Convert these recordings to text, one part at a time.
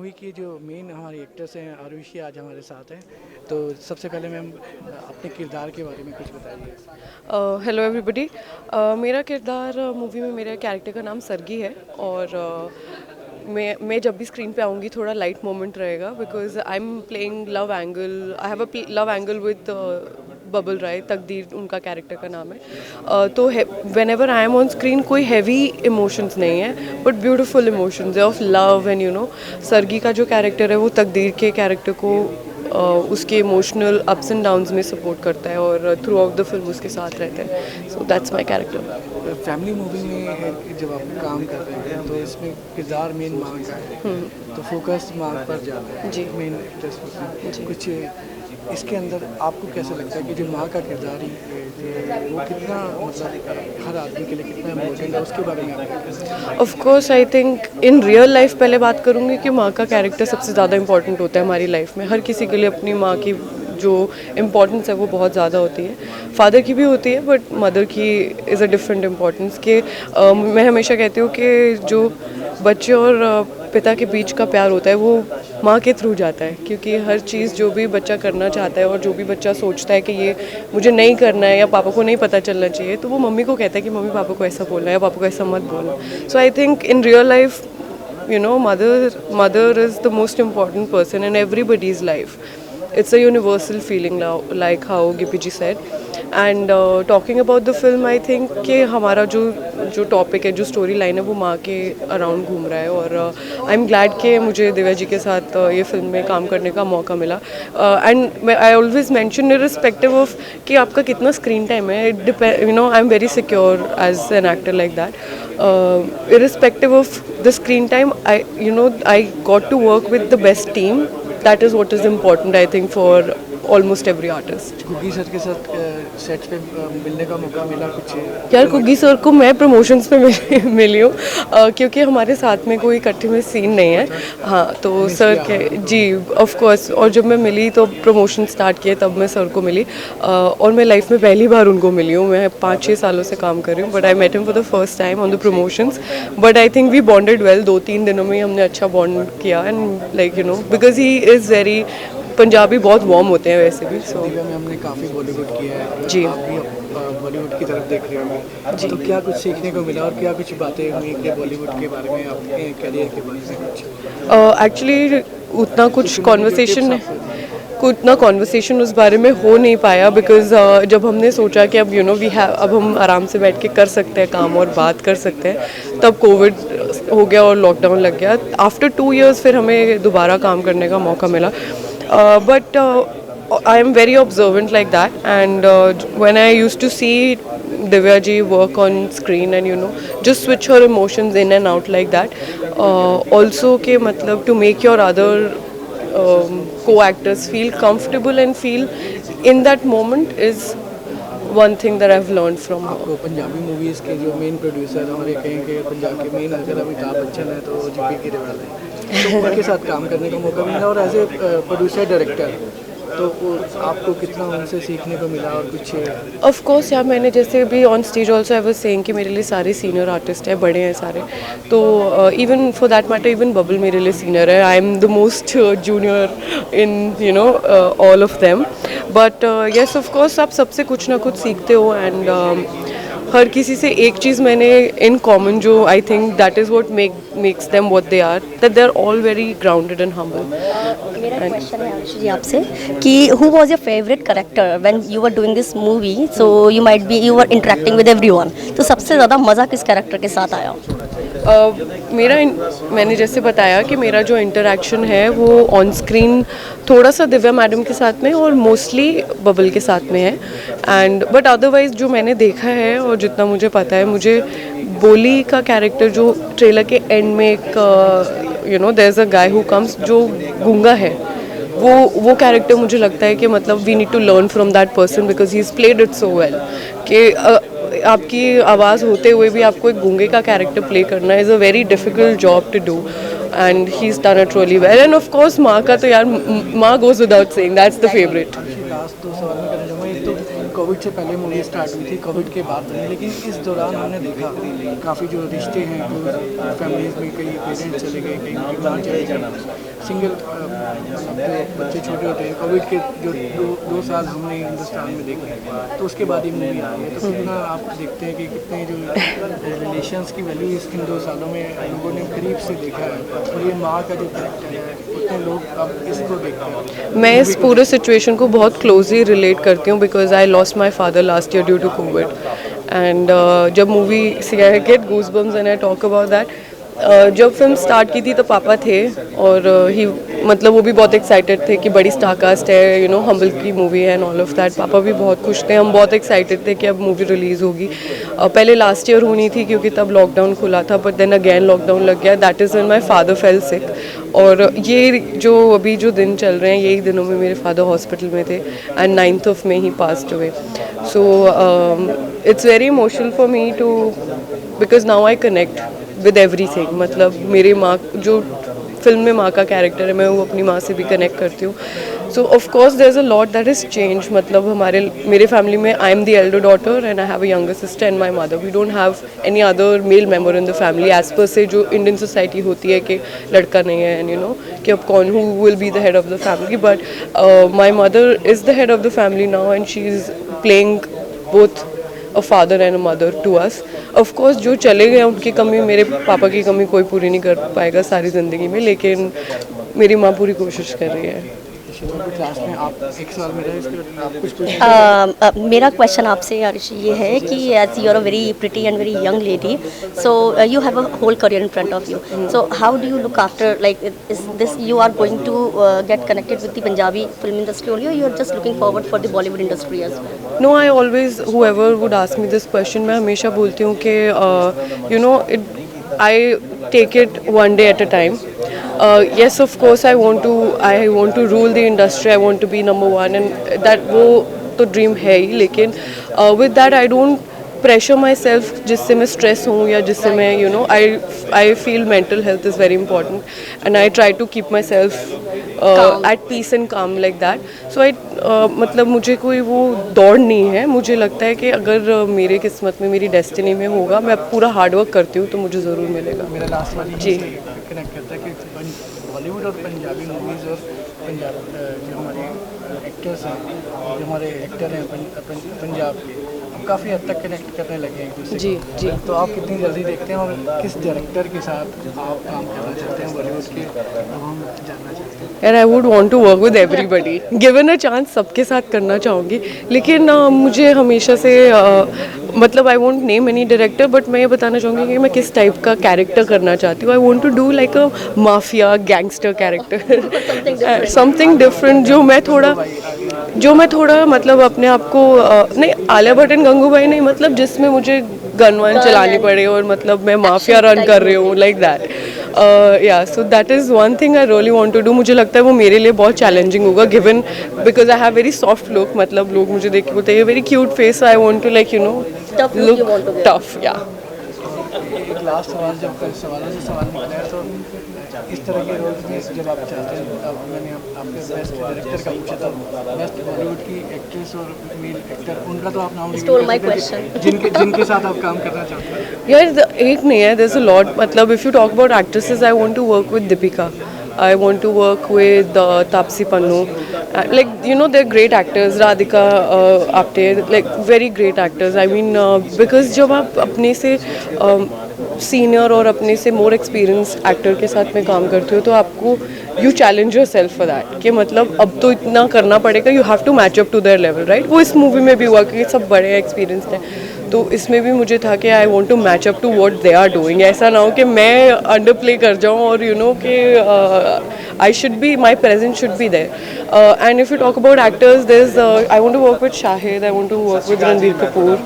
Movie की जो main हमारी एक्ट्रेस हैं आरुषि आज हमारे साथ हैं। तो सबसे पहले मैम अपने किरदार के बारे में कुछ बताइए। Hello everybody. मेरा किरदार मूवी में मेरे कैरेक्टर का नाम सरगी है और मैं जब भी स्क्रीन पे आऊँगी थोड़ा लाइट मोमेंट रहेगा because I am playing love angle. I have a love angle with Babbal Rai, तकदीर उनका कैरेक्टर का नाम है। तो whenever I am on screen कोई हैवी इमोशंस नहीं है बट ब्यूटिफुल इमोशंस है ऑफ लव एंड सरगी का जो कैरेक्टर है वो तकदीर के कैरेक्टर को उसके इमोशनल अप्स एंड डाउन्स में सपोर्ट करता है और थ्रू आउट द फिल्म उसके साथ रहता है। So that's my character. Family movie में जब आप काम कर रहे हैं तो इसमें किरदार मेन माँ का है, तो फोकस माँ पर जाता है जी। मेन एक्ट्रेस पर। जी। कुछ इसके अंदर आपको कैसा लगता है कि जो माँ का किरदार ही वो कितना मतलब हर आदमी के लिए कितना इम्पोर्टेंट है, उसके बारे में आप क्या कहते हैं? Of course I think in real life पहले बात करूँगी कि माँ का कैरेक्टर सबसे ज़्यादा इंपॉर्टेंट होता है हमारी लाइफ में। हर किसी के लिए अपनी माँ की जो इम्पोर्टेंस है वो बहुत ज़्यादा होती है। फादर की भी होती है बट मदर की इज़ अ डिफरेंट इम्पोर्टेंस के मैं हमेशा कहती हूँ कि जो बच्चे और पिता के बीच का प्यार होता है वो माँ के थ्रू जाता है, क्योंकि हर चीज़ जो भी बच्चा करना चाहता है और जो भी बच्चा सोचता है कि ये मुझे नहीं करना है या पापा को नहीं पता चलना चाहिए, तो वो मम्मी को कहता है कि मम्मी पापा को ऐसा बोलना है या पापा को ऐसा मत बोलना। So I think in real life mother is the most important person in everybody's life. It's a universal feeling now, like how Gippy ji said. And talking about the film, I think कि हमारा जो topic है, जो story line है वो माँ के around घूम रहा है और आई एम ग्लैड कि मुझे दिव्या जी के साथ ये फिल्म में काम करने का मौका मिला। And I always mention irrespective of कि आपका कितना स्क्रीन टाइम है, it depend I am very secure as an actor like that. irrespective of the screen time, I got to work with the best team. That is what is important, I think, for almost every artist. Guggi sir के साथ set पे मिलने का मौका मिला कुछ? यार कुग्गी sir को मैं प्रमोशंस में मिली हूँ क्योंकि हमारे साथ में कोई इकट्ठे में सीन नहीं है। हाँ, तो सर के जी ऑफ कोर्स। और जब मैं मिली तो प्रमोशन स्टार्ट किए तब मैं सर को मिली और मैं लाइफ में पहली बार उनको मिली हूँ। मैं 5-6 सालों से काम कर रही हूँ but I met him for the first time on the promotions. But I think we bonded well. 2-3 दिनों में ही हमने अच्छा बॉन्ड किया and like because he is very Punjabi बहुत वार्म होते हैं वैसे भी। सो दिव्या में हमने काफ़ी बॉलीवुड किया है, जी। आप भी बॉलीवुड की तरफ देख रहे होंगे, तो क्या कुछ सीखने को मिला और क्या कुछ बातें हुई कि बॉलीवुड के बारे में, आपके करियर के बारे में कुछ? एक्चुअली उतना कुछ कॉन्वर्सेशन उस बारे में हो नहीं पाया बिकॉज जब हमने सोचा कि अब अब हम आराम से बैठ के कर सकते हैं काम और बात कर सकते हैं, तब कोविड हो गया और लॉकडाउन लग गया। आफ्टर 2 years फिर हमें दोबारा काम करने का मौका मिला। But I am very observant like that, and when I used to see Divya ji work on screen and just switch her emotions in and out like that, also के मतलब to make your other co-actors feel comfortable and feel in that moment is one thing that I've learned from her. आपको Punjabi movies के जो main producer हमारे कहेंगे पंजाब के main, अगर अमिताभ बच्चन है तो जीपी ग्रेवाल है, तो उनके साथ काम करने का मौका मिला और एज ए प्रोड्यूसर डायरेक्टर तो आपको कितना उनसे सीखने को मिला और कुछ? ऑफ कोर्स यार, मैंने जैसे भी on stage also I was saying कि मेरे लिए सारे सीनियर आर्टिस्ट हैं, बड़े हैं सारे। तो even for that matter even bubble मेरे लिए सीनियर है। आई am the most junior in all of them. But yes of course आप सबसे कुछ ना कुछ सीखते हो एंड हर किसी से एक चीज़ मैंने इन कॉमन जो I think that is what makes them what they are, that they are all very grounded and humble. मेरा क्वेश्चन है आरुषि जी आपसे कि who was your favourite character when you were doing this movie? So you were interacting with everyone, तो सबसे ज़्यादा मज़ा किस character के साथ आया? मैंने जैसे बताया कि मेरा जो इंटरेक्शन है वो ऑन स्क्रीन थोड़ा सा दिव्या मैडम के साथ में और मोस्टली बबल के साथ में है एंड बट अदरवाइज जो मैंने देखा है और जितना मुझे पता है, मुझे बोली का कैरेक्टर जो ट्रेलर के एंड में एक there is a guy who comes जो गूंगा है, वो कैरेक्टर मुझे लगता है कि मतलब we need to learn from that person because he is played it so well कि आपकी आवाज़ होते हुए भी आपको एक गूंगे का कैरेक्टर प्ले करना is a very difficult job to do and he is done it really well. And of course माँ का तो यार माँ goes without saying, that's the favourite. Last 2 सवाल में करना चाहूँगा। एक तो कोविड से पहले मूवी स्टार्ट हुई थी, कोविड के बाद नहीं, लेकिन इस दौरान हमने देखा काफ़ी जो रिश्ते हैं फैमिलीज में कई पेरेंट्स चले गए, कई माँ चले गए, सिंगल जो बच्चे छोटे होते हैं, कोविड के जो दो साल हमने हिंदुस्तान में देखे, तो उसके बाद ये मूवी आई है, तो कितना आप देखते हैं कि कितने जो रिलेशंस की वैल्यू इन 2 सालों में लोगों ने करीब से देखा है, और ये माँ का जो कैरेक्टर है उतने लोग अब इसको देखते हैं। मैं इस पूरे सिचुएशन को बहुत क्लोजली रिलेट करती हूँ because I lost my father last year due to Covid and जब movie see I get goosebumps and I talk about that. जब फिल्म स्टार्ट की थी तो पापा थे और ही मतलब वो भी बहुत एक्साइटेड थे कि बड़ी स्टार कास्ट है, यू नो हम्बल की मूवी है एंड ऑल ऑफ दैट। पापा भी बहुत खुश थे, हम बहुत एक्साइटेड थे कि अब मूवी रिलीज़ होगी। पहले लास्ट ईयर होनी थी क्योंकि तब लॉकडाउन खुला था, बट देन अगेन लॉकडाउन लग गया। That is when my father fail सिक। और ये जो अभी जो दिन चल रहे हैं यही दिनों में मेरे फादर हॉस्पिटल में थे and 9th of May he passed away. So it's very emotional for me too because now I connect with everything. मतलब मेरी माँ जो फिल्म में माँ का कैरेक्टर है, मैं वो अपनी माँ से भी कनेक्ट करती हूँ। So of course there is a lot that is change. मतलब मेरे फैमिली में I am the elder daughter and I have a younger sister and my mother. We don't have any other male member in the family as per se जो Indian society होती है कि लड़का नहीं है एंड यू नो कि अब कौन who will be the head of the family. But my mother is the head of the family now and she is playing both a father and a mother to us. Of course जो चले गए उनकी कमी, मेरे पापा की कमी कोई पूरी नहीं कर पाएगा सारी ज़िंदगी में, लेकिन मेरी माँ पूरी कोशिश कर रही है। क्लास में आप एक सवाल मेरा है, इसके आप कुछ मेरा क्वेश्चन आपसे आरुषि ये है कि as you are a very pretty and very young lady, so you have a whole career in front of you, so how do you look after, like is this you are going to get connected with the Punjabi film industry only, और you are just looking forward for the Bollywood industry as well? No, I always whoever would ask me this question, मैं हमेशा बोलती हूँ कि you know I take it one day at a time. Yes, of course I want to rule the industry, I want to be number one and that वो तो dream है ही, लेकिन with that I don't pressure myself जिससे मैं stress हूँ या जिससे मैं you know I feel mental health is very important and I try to keep myself at peace and calm like that. So I मतलब मुझे कोई वो दौड़ नहीं है। मुझे लगता है कि अगर मेरे किस्मत में, मेरी डेस्टिनी में होगा, मैं पूरा हार्ड वर्क करती हूँ तो मुझे ज़रूर मिलेगा। मेरा लास्ट वाली जी कनेक्ट करता है कि बॉलीवुड और पंजाबी मूवीज़ और पंजाब जो हमारे एक्टर्स हैं, जो हमारे एक्टर हैं पंजाब के, हम काफ़ी हद तक कनेक्ट करने लगे हैं एक दूसरे जी को। जी। तो आप कितनी जल्दी देखते हैं और किस डायरेक्टर के साथ आप काम करना चाहते हैं बॉलीवुड के, अब हम जानना चाहते हैं। यार I would want to work with everybody, given a chance सबके साथ करना चाहूँगी, लेकिन मुझे हमेशा से मतलब I won't name any director, but मैं ये बताना चाहूँगी कि मैं किस टाइप का कैरेक्टर करना चाहती हूँ। I want to do like a mafia gangster character, something different, जो मैं थोड़ा मतलब अपने आप को नहीं आलिया भट्ट एंड गंगूबाई नहीं, मतलब जिसमें मुझे गन वन चलानी पड़े और मतलब मैं माफिया रन कर रही हूँ लाइक दैट। या so that is one thing I really want to do. मुझे लगता है वो मेरे लिए बहुत चैलेंजिंग होगा given because I have very soft look. मतलब लोग मुझे देख के बोलते हैं very cute face, I want to like you know look tough. या एक लास्ट सवाल, जब सवालों से सवाल निकला है तो इस तरह के रोल्स में जब आप चाहते हैं, अब मैंने आपके बेस्ट डायरेक्टर का पूछा था, बेस्ट बॉलीवुड की एक्ट्रेस और मेल एक्टर, उनका तो आप नाम जिनके साथ आप काम करना चाहते हैं। यार एक नहीं है, देयर इज अ लॉट। मतलब if you talk about actresses, I want to work with Deepika, I want to work with Taapsee Pannu. Like, you know, they're great actors. Radhika Apte, like very great actors. I mean, because जब आप अपने से senior और अपने से more experience actor के साथ में काम करते हो तो आपको you challenge yourself for that कि मतलब अब तो इतना करना पड़ेगा, you have to match up to their level, right. वो इस मूवी में भी हुआ क्योंकि सब बड़े एक्सपीरियंस थे, तो इसमें भी मुझे था कि I want to match up to what they are doing. ऐसा ना हो कि मैं अंडर प्ले कर जाऊँ और यू नो कि I should be, my presence should be there. And if you talk about actors, there is I want to work with Shahid, I want to work with Ranbir Kapoor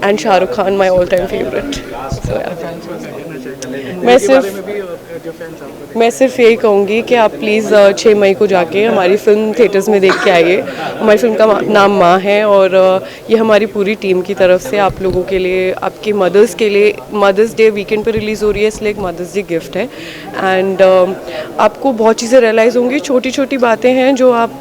and Shahrukh Khan, my all time favourite. मैं सिर्फ यही कहूँगी कि आप please 6 मई को जाके हमारी film theatres में देख के आइए। हमारी फ़िल्म का नाम माँ है और ये हमारी पूरी टीम की तरफ से आप लोगों के लिए, आपकी मदर्स के लिए, मदर्स डे वीकेंड पे रिलीज़ हो रही है, इसलिए एक मदर्स डे गिफ्ट है। एंड आपको बहुत चीज़ें रियलाइज़ होंगी, छोटी छोटी बातें हैं जो आप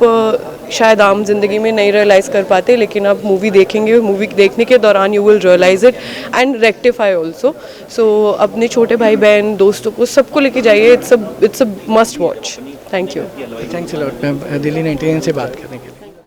शायद आम जिंदगी में नहीं रियलाइज़ कर पाते, लेकिन आप मूवी देखेंगे, मूवी देखने के दौरान you will realise it and rectify also. So अपने छोटे भाई बहन, दोस्तों को, सबको लेके जाइए। It's a must watch. Thank you. Thanks a lot ma'am Delhi 99 से बात करने के लिए।